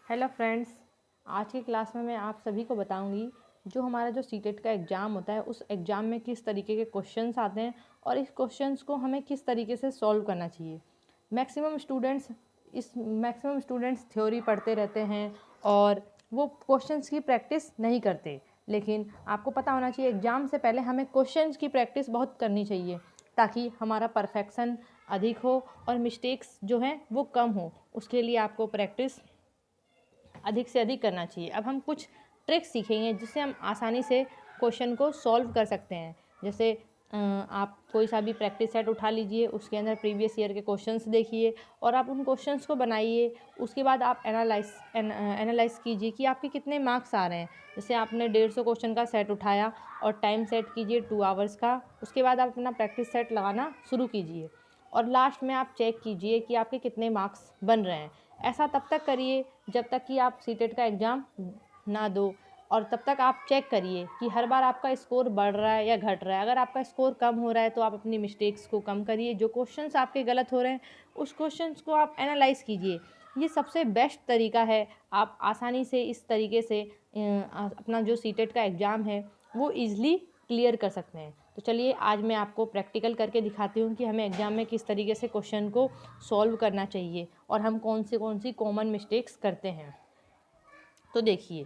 Hello friends, आज की class में मैं आप सभी को बताऊंगी जो हमारा जो सीटेट का एग्ज़ाम होता है उस एग्ज़ाम में किस तरीके के क्वेश्चंस आते हैं और इस क्वेश्चंस को हमें किस तरीके से सॉल्व करना चाहिए। मैक्सिमम स्टूडेंट्स थ्योरी पढ़ते रहते हैं और वो क्वेश्चंस की प्रैक्टिस नहीं करते, लेकिन आपको पता होना चाहिए एग्ज़ाम से पहले हमें क्वेश्चंस की प्रैक्टिस बहुत करनी चाहिए ताकि हमारा परफेक्शन अधिक हो और मिस्टेक्स जो हैं वो कम हो। उसके लिए आपको प्रैक्टिस अधिक से अधिक करना चाहिए। अब हम कुछ ट्रिक्स सीखेंगे जिससे हम आसानी से क्वेश्चन को सॉल्व कर सकते हैं। जैसे आप कोई सा भी प्रैक्टिस सेट उठा लीजिए, उसके अंदर प्रीवियस ईयर के क्वेश्चंस देखिए और आप उन क्वेश्चंस को बनाइए। उसके बाद आप एनालाइज कीजिए कि आपके कितने मार्क्स आ रहे हैं। जैसे आपने 150 क्वेश्चन का सेट उठाया और टाइम सेट कीजिए 2 आवर्स का। उसके बाद आप अपना प्रैक्टिस सेट लगाना शुरू कीजिए और लास्ट में आप चेक कीजिए कि आपके कितने मार्क्स बन रहे हैं। ऐसा तब तक करिए जब तक कि आप सीटेट का एग्ज़ाम ना दो, और तब तक आप चेक करिए कि हर बार आपका स्कोर बढ़ रहा है या घट रहा है। अगर आपका स्कोर कम हो रहा है तो आप अपनी मिस्टेक्स को कम करिए। जो क्वेश्चंस आपके गलत हो रहे हैं उस क्वेश्चंस को आप एनालाइज कीजिए। ये सबसे बेस्ट तरीका है। आप आसानी से इस तरीके से अपना जो सीटेट का एग्ज़ाम है वो ईज़िली क्लियर कर सकते हैं। तो चलिए आज मैं आपको प्रैक्टिकल करके दिखाती हूँ कि हमें एग्ज़ाम में किस तरीके से क्वेश्चन को सॉल्व करना चाहिए और हम कौन सी कॉमन मिस्टेक्स करते हैं। तो देखिए,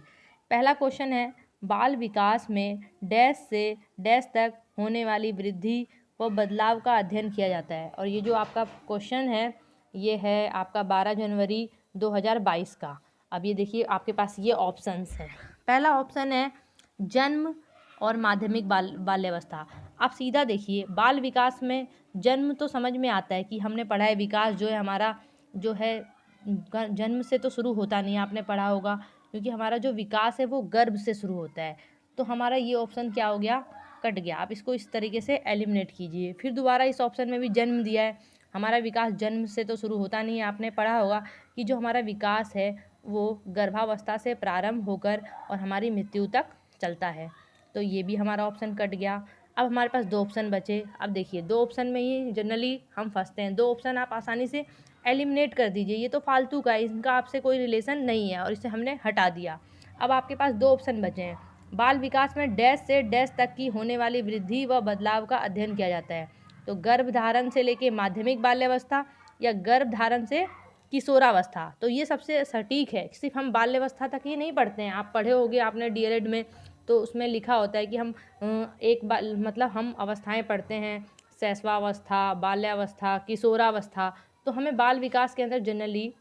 पहला क्वेश्चन है, बाल विकास में डैश से डैश तक होने वाली वृद्धि व बदलाव का अध्ययन किया जाता है। और ये जो आपका क्वेश्चन है ये है आपका 12 जनवरी 2022 का। अब ये देखिए आपके पास ये ऑप्शंस हैं। पहला ऑप्शन है जन्म और माध्यमिक बाल्यावस्था। आप सीधा देखिए, बाल विकास में जन्म तो समझ में आता है कि हमने पढ़ा है, विकास जो है हमारा जो है जन्म से तो शुरू होता नहीं है, आपने पढ़ा होगा, क्योंकि हमारा जो विकास है वो गर्भ से शुरू होता है। तो हमारा ये ऑप्शन क्या हो गया, कट गया। आप इसको इस तरीके से एलिमिनेट कीजिए। फिर दोबारा इस ऑप्शन में भी जन्म दिया है, हमारा विकास जन्म से तो शुरू होता नहीं है। आपने पढ़ा होगा कि जो हमारा विकास है वो गर्भावस्था से प्रारंभ होकर और हमारी मृत्यु तक चलता है। तो ये भी हमारा ऑप्शन कट गया। अब हमारे पास 2 ऑप्शन बचे। अब देखिए 2 ऑप्शन में ही जनरली हम फंसते हैं। 2 ऑप्शन आप आसानी से एलिमिनेट कर दीजिए, ये तो फालतू का है, इनका आपसे कोई रिलेशन नहीं है और इसे हमने हटा दिया। अब आपके पास 2 ऑप्शन बचे हैं, बाल विकास में डैश से डैश तक की होने वाली वृद्धि व बदलाव का अध्ययन किया जाता है। तो गर्भधारण से लेके माध्यमिक बाल्यावस्था या गर्भधारण से किशोरावस्था। तो ये सबसे सटीक है। सिर्फ हम बाल्यावस्था तक ही नहीं पढ़ते हैं। आप पढ़े होंगे आपने डीएलएड में, तो उसमें लिखा होता है कि हम मतलब हम अवस्थाएं पढ़ते हैं, शैशवावस्था, बाल्यावस्था, किशोरावस्था। तो हमें बाल विकास के अंदर जनरली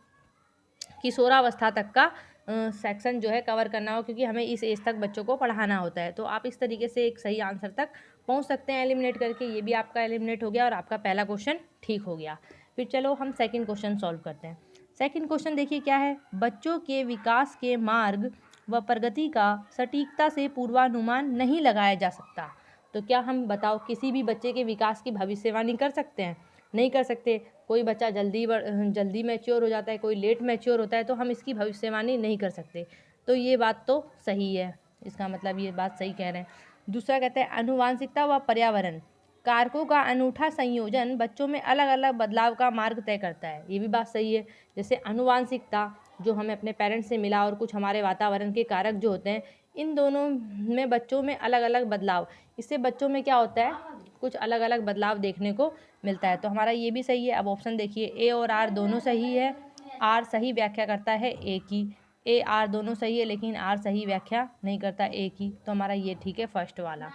किशोरावस्था तक का सेक्शन जो है कवर करना हो, क्योंकि हमें इस एज तक बच्चों को पढ़ाना होता है। तो आप इस तरीके से एक सही आंसर तक पहुंच सकते हैं एलिमिनेट करके। ये भी आपका एलिमिनेट हो गया और आपका पहला क्वेश्चन ठीक हो गया। फिर चलो हम सेकंड क्वेश्चन सॉल्व करते हैं। सेकंड क्वेश्चन देखिए क्या है, बच्चों के विकास के मार्ग व प्रगति का सटीकता से पूर्वानुमान नहीं लगाया जा सकता। तो क्या हम बताओ किसी भी बच्चे के विकास की भविष्यवाणी कर सकते हैं? नहीं कर सकते। कोई बच्चा जल्दी मैच्योर हो जाता है, कोई लेट मैच्योर होता है, तो हम इसकी भविष्यवाणी नहीं कर सकते। तो ये बात तो सही है, इसका मतलब ये बात सही कह रहे हैं। दूसरा कहते हैं आनुवांशिकता व पर्यावरण कारकों का अनूठा संयोजन बच्चों में अलग अलग बदलाव का मार्ग तय करता है। ये भी बात सही है। जैसे आनुवांशिकता जो हमें अपने पेरेंट्स से मिला और कुछ हमारे वातावरण के कारक जो होते हैं, इन दोनों में बच्चों में अलग अलग बदलाव, इससे बच्चों में क्या होता है, कुछ अलग अलग बदलाव देखने को मिलता है। तो हमारा ये भी सही है। अब ऑप्शन देखिए, ए और आर दोनों सही है। आर सही व्याख्या करता है ए की। ए आर दोनों सही है लेकिन आर सही व्याख्या नहीं करता ए की। तो हमारा ये ठीक है फर्स्ट वाला।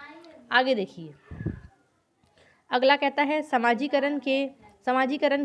आगे देखिए, अगला कहता है समाजीकरण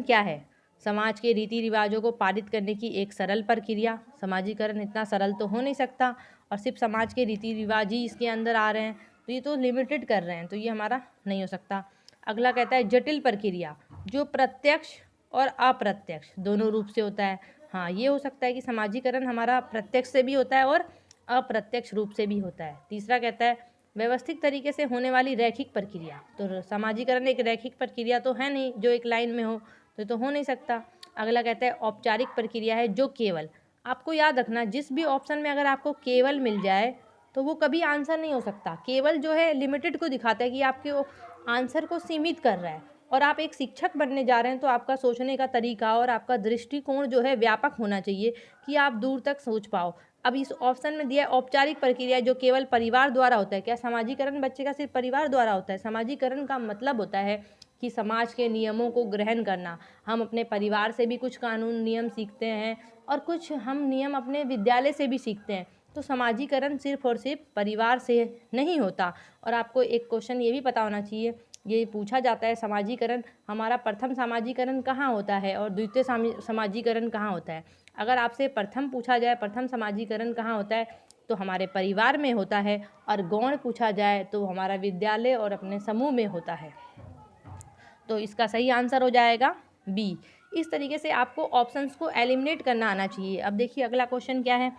क्या है? समाज के रीति रिवाजों को पारित करने की एक सरल प्रक्रिया। समाजीकरण इतना सरल तो हो नहीं सकता, और सिर्फ समाज के रीति रिवाज ही इसके अंदर आ रहे हैं, तो ये तो लिमिटेड कर रहे हैं, तो ये हमारा नहीं हो सकता। अगला कहता है जटिल प्रक्रिया जो प्रत्यक्ष और अप्रत्यक्ष दोनों रूप से होता है। हाँ, ये हो सकता है कि समाजीकरण हमारा प्रत्यक्ष से भी होता है और अप्रत्यक्ष रूप से भी होता है। तीसरा कहता है व्यवस्थित तरीके से होने वाली रैखिक प्रक्रिया। तो समाजीकरण एक रैखिक प्रक्रिया तो है नहीं जो एक लाइन में हो, तो हो नहीं सकता। अगला कहता है औपचारिक प्रक्रिया है जो केवल, आपको याद रखना जिस भी ऑप्शन में अगर आपको केवल मिल जाए तो वो कभी आंसर नहीं हो सकता। केवल जो है लिमिटेड को दिखाता है कि आपके आंसर को सीमित कर रहा है, और आप एक शिक्षक बनने जा रहे हैं तो आपका सोचने का तरीका और आपका दृष्टिकोण जो है व्यापक होना चाहिए कि आप दूर तक सोच पाओ। अब इस ऑप्शन में दिया है औपचारिक प्रक्रिया जो केवल परिवार द्वारा होता है। क्या समाजीकरण बच्चे का सिर्फ परिवार द्वारा होता है? समाजीकरण का मतलब होता है कि समाज के नियमों को ग्रहण करना। हम अपने परिवार से भी कुछ कानून नियम सीखते हैं और कुछ हम नियम अपने विद्यालय से भी सीखते हैं। तो समाजीकरण सिर्फ और सिर्फ परिवार से नहीं होता। और आपको एक क्वेश्चन ये भी पता होना चाहिए, ये पूछा जाता है समाजीकरण, हमारा प्रथम समाजीकरण कहाँ होता है और द्वितीय समाजीकरण कहाँ होता है। अगर आपसे प्रथम पूछा जाए प्रथम समाजीकरण कहाँ होता है तो हमारे परिवार में होता है, और गौण पूछा जाए तो हमारा विद्यालय और अपने समूह में होता है। तो इसका सही आंसर हो जाएगा बी। इस तरीके से आपको ऑप्शंस को एलिमिनेट करना आना चाहिए। अब देखिए अगला क्वेश्चन क्या है।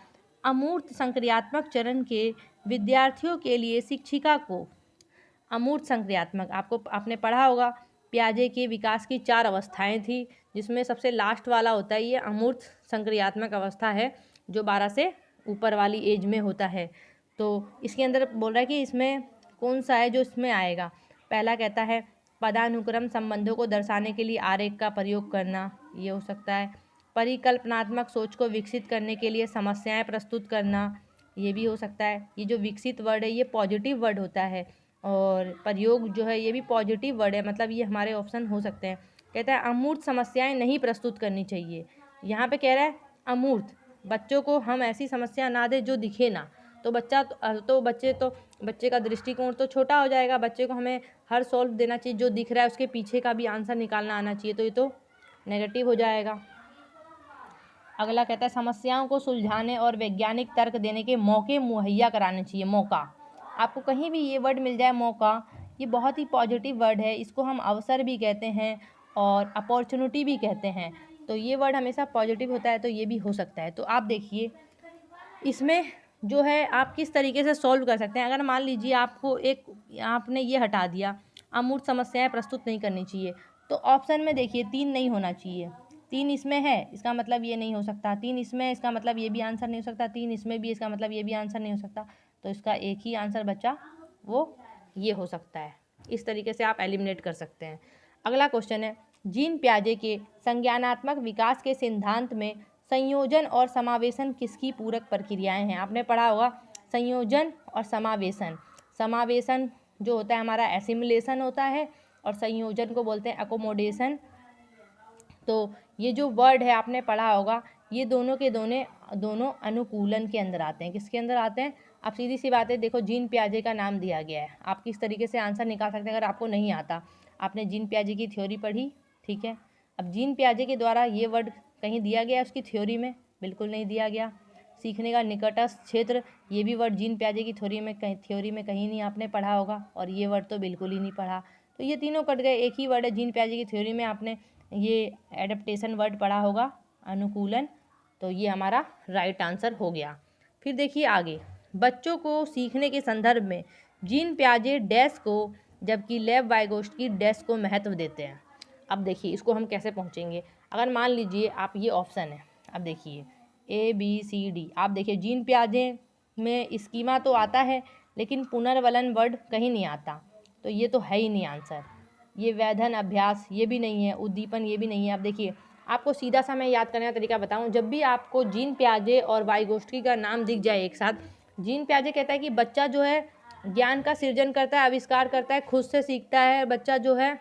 अमूर्त संक्रियात्मक चरण के विद्यार्थियों के लिए शिक्षिका को, अमूर्त संक्रियात्मक आपने पढ़ा होगा, पियाजे के विकास की 4 अवस्थाएं थी, जिसमें सबसे लास्ट वाला होता है ये अमूर्त संक्रियात्मक अवस्था है, जो 12 से ऊपर वाली एज में होता है। तो इसके अंदर बोल रहा है कि इसमें कौन सा है जो इसमें आएगा। पहला कहता है पदानुक्रम संबंधों को दर्शाने के लिए आरेख का प्रयोग करना, ये हो सकता है। परिकल्पनात्मक सोच को विकसित करने के लिए समस्याएं प्रस्तुत करना, ये भी हो सकता है। ये जो विकसित वर्ड है ये पॉजिटिव वर्ड होता है, और प्रयोग जो है ये भी पॉजिटिव वर्ड है, मतलब ये हमारे ऑप्शन हो सकते हैं। कहता है अमूर्त समस्याएं नहीं प्रस्तुत करनी चाहिए। यहाँ पे कह रहा है अमूर्त, बच्चों को हम ऐसी समस्या ना दें जो दिखे ना, तो बच्चे का दृष्टिकोण तो छोटा हो जाएगा। बच्चे को हमें हर सॉल्व देना चाहिए, जो दिख रहा है उसके पीछे का भी आंसर निकालना आना चाहिए, तो ये तो नेगेटिव हो जाएगा। अगला कहता है समस्याओं को सुलझाने और वैज्ञानिक तर्क देने के मौके मुहैया कराने चाहिए। मौका, आपको कहीं भी ये वर्ड मिल जाए मौका, ये बहुत ही पॉजिटिव वर्ड है। इसको हम अवसर भी कहते हैं और अपॉर्चुनिटी भी कहते हैं। तो ये वर्ड हमेशा पॉजिटिव होता है, तो ये भी हो सकता है। तो आप देखिए इसमें जो है आप किस तरीके से सॉल्व कर सकते हैं। अगर मान लीजिए आपने ये हटा दिया, अमूर्त समस्याएं प्रस्तुत नहीं करनी चाहिए, तो ऑप्शन में देखिए 3 नहीं होना चाहिए। 3 इसमें है, इसका मतलब ये नहीं हो सकता। 3 इसमें है, इसका मतलब ये भी आंसर नहीं हो सकता। 3 इसमें भी, इसका मतलब ये भी आंसर नहीं हो सकता। तो इसका एक ही आंसर बचा, वो ये हो सकता है। इस तरीके से आप एलिमिनेट कर सकते हैं। अगला क्वेश्चन है जीन पियाजे के संज्ञानात्मक विकास के सिद्धांत में संयोजन और समावेशन किसकी पूरक प्रक्रियाएं हैं। आपने पढ़ा होगा संयोजन और समावेशन। समावेशन जो होता है हमारा एसिमिलेशन होता है, और संयोजन को बोलते हैं अकोमोडेशन। तो ये जो वर्ड है आपने पढ़ा होगा, ये दोनों के दोनों अनुकूलन के अंदर आते हैं। किसके अंदर आते हैं? अब सीधी सी बात है, देखो जीन पियाजे का नाम दिया गया है, आप किस तरीके से आंसर निकाल सकते हैं। अगर आपको नहीं आता, आपने जीन पियाजे की थ्योरी पढ़ी, ठीक है। अब जीन पियाजे के द्वारा ये वर्ड कहीं दिया गया है उसकी थ्योरी में? बिल्कुल नहीं दिया गया। सीखने का निकटस्थ क्षेत्र, ये भी वर्ड जीन पियाजे की थ्योरी में कहीं नहीं आपने पढ़ा होगा, और ये वर्ड तो बिल्कुल ही नहीं पढ़ा। तो ये तीनों कट गए। एक ही वर्ड है जीन पियाजे की थ्योरी में, आपने ये एडेप्टेशन वर्ड पढ़ा होगा, अनुकूलन। तो ये हमारा राइट आंसर हो गया। फिर देखिए आगे, बच्चों को सीखने के संदर्भ में जीन पियाजे डैश को जबकि लेव वाइगोस्की डैश को महत्व देते हैं। अब देखिए इसको हम कैसे पहुंचेंगे। अगर मान लीजिए आप ये ऑप्शन है, अब देखिए ABCD, आप देखिए जीन पियाजे में स्कीमा तो आता है, लेकिन पुनर्वलन वर्ड कहीं नहीं आता, तो ये तो है ही नहीं आंसर। ये वैधन अभ्यास ये भी नहीं है, उद्दीपन ये भी नहीं है। अब देखिए आपको सीधा सा मैं याद करने का तरीका बताऊं, जब भी आपको जीन पियाजे और वाइगोस्की का नाम दिख जाए एक साथ, जीन पियाजे कहता है कि बच्चा जो है ज्ञान का सृजन करता है, आविष्कार करता है, खुद से सीखता है। बच्चा जो है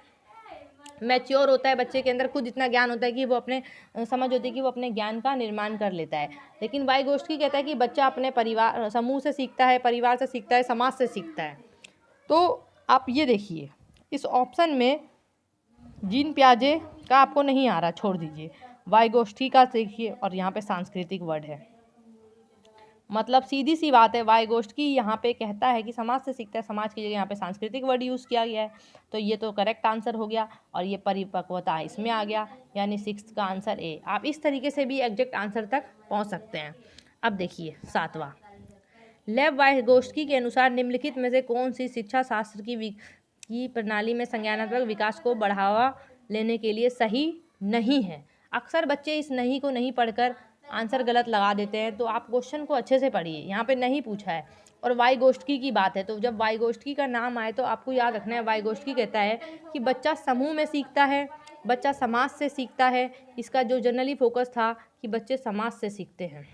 मैच्योर होता है, बच्चे के अंदर खुद इतना ज्ञान होता है कि वो अपने समझ होती है कि वो अपने ज्ञान का निर्माण कर लेता है। लेकिन वाइगोस्की कहता है कि बच्चा अपने परिवार समूह से सीखता है, परिवार से सीखता है, समाज से सीखता है। तो आप ये देखिए इस ऑप्शन में जीन पियाजे का आपको नहीं आ रहा, छोड़ दीजिए। वाइगोस्की का देखिए, और यहाँ पे सांस्कृतिक वर्ड है, मतलब सीधी सी बात है, वाइगोस्की यहाँ पे कहता है कि समाज से सीखता है, समाज की जगह यहाँ पे सांस्कृतिक वर्ड यूज़ किया गया है। तो ये तो करेक्ट आंसर हो गया, और ये परिपक्वता इसमें आ गया, यानी 6 का आंसर A। आप इस तरीके से भी एग्जैक्ट आंसर तक पहुँच सकते हैं। अब देखिए 7वां, लेव वाइगोस्की के अनुसार निम्नलिखित में से कौन सी शिक्षा शास्त्र की प्रणाली में संज्ञानात्मक विकास को बढ़ावा लेने के लिए सही नहीं है। अक्सर बच्चे इस नहीं को नहीं पढ़कर आंसर गलत लगा देते हैं, तो आप क्वेश्चन को अच्छे से पढ़िए। यहाँ पे नहीं पूछा है, और वाइगोष्ठकी की बात है, तो जब वाइगोष्ठकी का नाम आए तो आपको याद रखना है, वाइगोष्ठकी कहता है कि बच्चा समूह में सीखता है, बच्चा समाज से सीखता है। इसका जो जनरली फोकस था कि बच्चे समाज से सीखते हैं।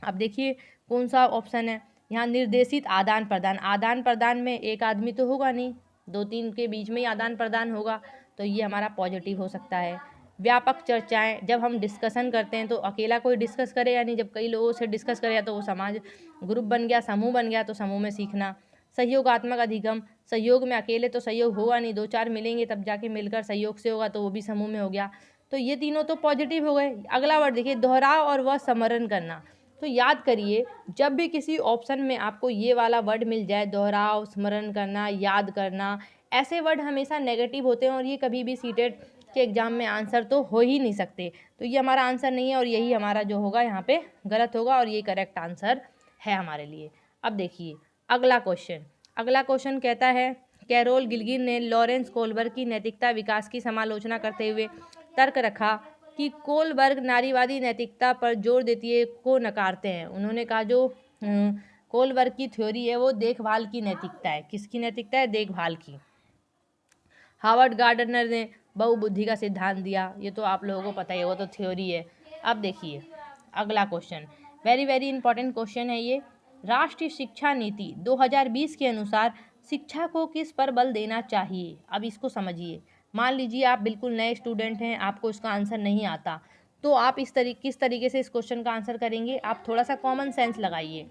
अब देखिए कौन सा ऑप्शन है यहाँ, निर्देशित आदान प्रदान। आदान प्रदान में एक आदमी तो होगा नहीं, 2-3 के बीच में ही आदान प्रदान होगा, तो ये हमारा पॉजिटिव हो सकता है। व्यापक चर्चाएं, जब हम डिस्कशन करते हैं तो अकेला कोई डिस्कस करे या नहीं, जब कई लोगों से डिस्कस करेगा तो वो समाज ग्रुप बन गया, समूह बन गया, तो समूह में सीखना। सहयोगात्मक अधिगम, सहयोग में अकेले तो सहयोग होगा नहीं, 2-4 मिलेंगे तब जाके मिलकर सहयोग से होगा, तो वो भी समूह में हो गया। तो ये तीनों तो पॉजिटिव हो गए। अगला वर्ड देखिए, दोहराव और वह स्मरण करना। तो याद करिए, जब भी किसी ऑप्शन में आपको ये वाला वर्ड मिल जाए, दोहराव, स्मरण करना, याद करना, ऐसे वर्ड हमेशा नेगेटिव होते हैं और ये कभी भी सीटेट के एग्ज़ाम में आंसर तो हो ही नहीं सकते। तो ये हमारा आंसर नहीं है और यही हमारा जो होगा यहाँ पे गलत होगा और ये करेक्ट आंसर है हमारे लिए। अब देखिए अगला क्वेश्चन। अगला क्वेश्चन कहता है, कैरोल गिलगिन ने लॉरेंस कोलबर्ग की नैतिकता विकास की समालोचना करते हुए तर्क रखा कि कोलबर्ग नारीवादी नैतिकता पर जोर देती है को नकारते हैं। उन्होंने कहा जो कोलबर्ग की थ्योरी है वो देखभाल की नैतिकता है। किसकी नैतिकता है? देखभाल की। हावर्ड गार्डनर ने बहुबुद्धि का सिद्धांत दिया, ये तो आप लोगों को पता ही है, वो तो थ्योरी है। अब देखिए अगला question, very very important question है ये। राष्ट्रीय शिक्षा नीति 2020 के अनुसार शिक्षा को किस पर बल देना चाहिए? अब इसको समझिए। मान लीजिए आप बिल्कुल नए स्टूडेंट हैं, आपको इसका आंसर नहीं आता, तो आप किस तरीके से इस क्वेश्चन का आंसर करेंगे? आप थोड़ा सा कॉमन सेंस लगाइए।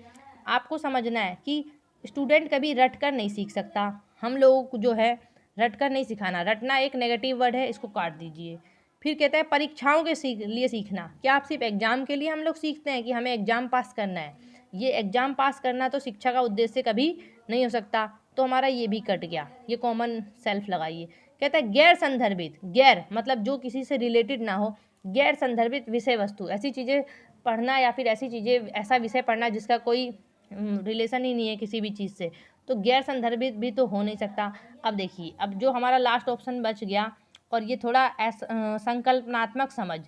आपको समझना है कि स्टूडेंट कभी रट कर नहीं सीख सकता। हम लोगों को जो है रट कर नहीं सिखाना, रटना एक नेगेटिव वर्ड है, इसको काट दीजिए। फिर कहता है परीक्षाओं के लिए सीखना। क्या आप सिर्फ एग्जाम के लिए हम लोग सीखते हैं कि हमें एग्जाम पास करना है? ये एग्जाम पास करना तो शिक्षा का उद्देश्य कभी नहीं हो सकता, तो हमारा ये भी कट गया। ये कॉमन सेल्फ लगाइए। कहता है गैर संदर्भित, गैर मतलब जो किसी से रिलेटेड ना हो, गैर संदर्भित विषय वस्तु, ऐसी चीज़ें पढ़ना या फिर ऐसी चीज़ें, ऐसा विषय पढ़ना जिसका कोई रिलेशन ही नहीं है किसी भी चीज़ से, तो गैर संदर्भित भी तो हो नहीं सकता। अब देखिए, अब जो हमारा लास्ट ऑप्शन बच गया, और ये थोड़ा संकल्पनात्मक समझ,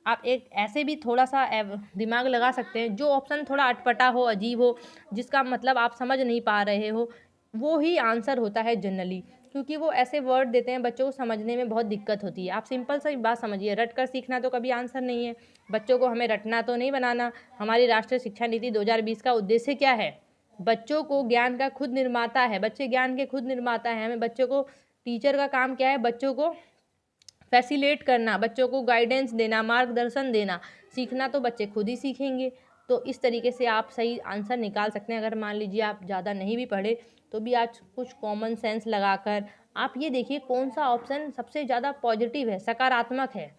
आप एक ऐसे भी थोड़ा सा दिमाग लगा सकते हैं। जो ऑप्शन थोड़ा अटपटा हो, अजीब हो, जिसका मतलब आप समझ नहीं पा रहे हो, वो ही आंसर होता है जनरली, क्योंकि वो ऐसे वर्ड देते हैं बच्चों को समझने में बहुत दिक्कत होती है। आप सिंपल सा बात समझिए, रट कर सीखना तो कभी आंसर नहीं है। बच्चों को हमें रटना तो नहीं बनाना। हमारी राष्ट्रीय शिक्षा नीति 2020 का उद्देश्य क्या है? बच्चों को ज्ञान का खुद निर्माता है, बच्चे ज्ञान के खुद निर्माता है। हमें बच्चों को, टीचर का काम क्या है? बच्चों को फैसिलेट करना, बच्चों को गाइडेंस देना, मार्गदर्शन देना। सीखना तो बच्चे खुद ही सीखेंगे। तो इस तरीके से आप सही आंसर निकाल सकते हैं। अगर मान लीजिए आप ज़्यादा नहीं भी पढ़े तो भी आज कुछ कॉमन सेंस लगाकर आप ये देखिए कौन सा ऑप्शन सबसे ज़्यादा पॉजिटिव है, सकारात्मक है।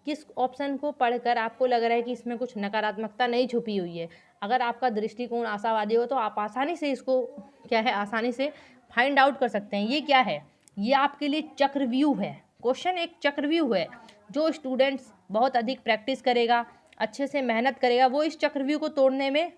किस ऑप्शन को पढ़कर आपको लग रहा है कि इसमें कुछ नकारात्मकता नहीं छुपी हुई है। अगर आपका दृष्टिकोण आशावादी हो तो आप आसानी से इसको क्या है, आसानी से फाइंड आउट कर सकते हैं। ये क्या है? ये आपके लिए चक्रव्यूह है। क्वेश्चन एक चक्रव्यूह है। जो स्टूडेंट्स बहुत अधिक प्रैक्टिस करेगा, अच्छे से मेहनत करेगा, वो इस चक्रव्यूह को तोड़ने में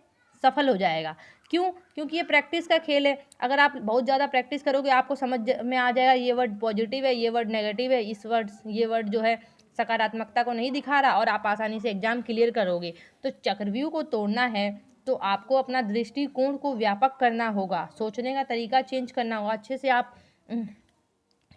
सफल हो जाएगा। क्यों? क्योंकि ये प्रैक्टिस का खेल है। अगर आप बहुत ज़्यादा प्रैक्टिस करोगे आपको समझ में आ जाएगा ये वर्ड पॉजिटिव है, ये वर्ड नेगेटिव है, ये वर्ड जो है सकारात्मकता को नहीं दिखा रहा, और आप आसानी से एग्जाम क्लियर करोगे। तो चक्रव्यूह को तोड़ना है तो आपको अपना दृष्टिकोण को व्यापक करना होगा, सोचने का तरीका चेंज करना होगा। अच्छे से आप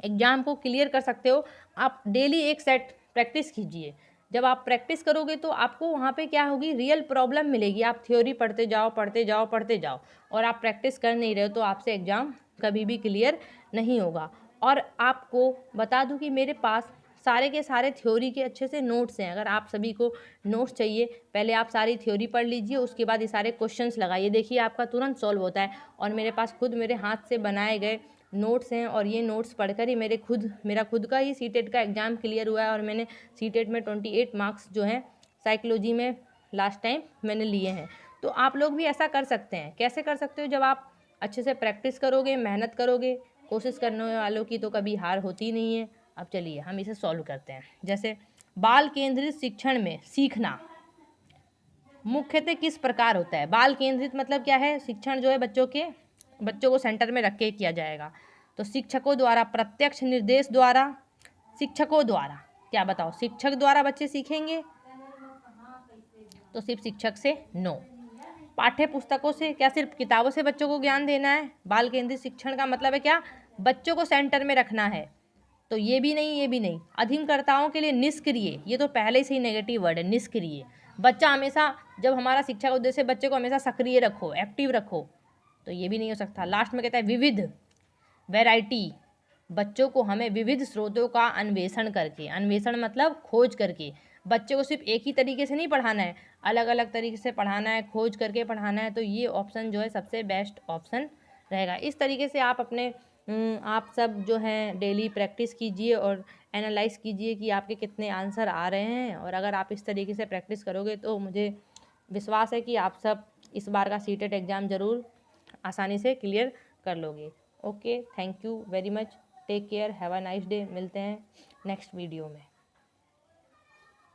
एग्जाम को क्लियर कर सकते हो। आप डेली एक सेट प्रैक्टिस कीजिए। जब आप प्रैक्टिस करोगे तो आपको वहाँ पे क्या होगी, रियल प्रॉब्लम मिलेगी। आप थ्योरी पढ़ते जाओ पढ़ते जाओ पढ़ते जाओ और आप प्रैक्टिस कर नहीं रहे हो तो आपसे एग्ज़ाम कभी भी क्लियर नहीं होगा। और आपको बता दूं कि मेरे पास सारे के सारे थ्योरी के अच्छे से नोट्स हैं। अगर आप सभी को नोट्स चाहिए, पहले आप सारी थ्योरी पढ़ लीजिए, उसके बाद ये सारे क्वेश्चंस लगाइए, देखिए आपका तुरंत सॉल्व होता है। और मेरे पास खुद मेरे हाथ से बनाए गए नोट्स हैं, और ये नोट्स पढ़कर ही मेरा खुद का ही सीटेट का एग्ज़ाम क्लियर हुआ है। और मैंने सीटेट में 28 मार्क्स जो हैं साइकोलॉजी में लास्ट टाइम मैंने लिए हैं। तो आप लोग भी ऐसा कर सकते हैं। कैसे कर सकते हो? जब आप अच्छे से प्रैक्टिस करोगे, मेहनत करोगे। कोशिश करने वालों की तो कभी हार होती नहीं है। अब चलिए हम इसे सॉल्व करते हैं। जैसे बाल केंद्रित शिक्षण में सीखना मुख्यतः किस प्रकार होता है? बाल केंद्रित मतलब क्या है? शिक्षण जो है बच्चों को सेंटर में रख के किया जाएगा। तो शिक्षकों द्वारा, प्रत्यक्ष निर्देश द्वारा, शिक्षकों द्वारा, क्या बताओ? शिक्षक द्वारा बच्चे सीखेंगे? तो सिर्फ शिक्षक से नो। पाठ्य पुस्तकों से, क्या सिर्फ किताबों से बच्चों को ज्ञान देना है? बाल केंद्रित शिक्षण का मतलब है क्या? बच्चों को सेंटर में रखना है। तो ये भी नहीं, ये भी नहीं। अधीनकर्ताओं के लिए निष्क्रिय, ये तो पहले से ही नेगेटिव वर्ड है, निष्क्रिय। बच्चा हमेशा, जब हमारा शिक्षा का उद्देश्य बच्चे को हमेशा सक्रिय रखो, एक्टिव रखो, तो ये भी नहीं हो सकता। लास्ट में कहता है विविध, वैरायटी। बच्चों को हमें विविध स्रोतों का अन्वेषण करके, अन्वेषण मतलब खोज करके, बच्चे को सिर्फ एक ही तरीके से नहीं पढ़ाना है, अलग अलग तरीके से पढ़ाना है, खोज करके पढ़ाना है। तो ये ऑप्शन जो है सबसे बेस्ट ऑप्शन रहेगा। इस तरीके से आप अपने आप सब जो हैं डेली प्रैक्टिस कीजिए और एनालाइज कीजिए कि आपके कितने आंसर आ रहे हैं। और अगर आप इस तरीके से प्रैक्टिस करोगे तो मुझे विश्वास है कि आप सब इस बार का सीटेट एग्ज़ाम ज़रूर आसानी से क्लियर कर लोगे। Okay, thank you very much, take care, have a nice day. मिलते हैं नेक्स्ट वीडियो में।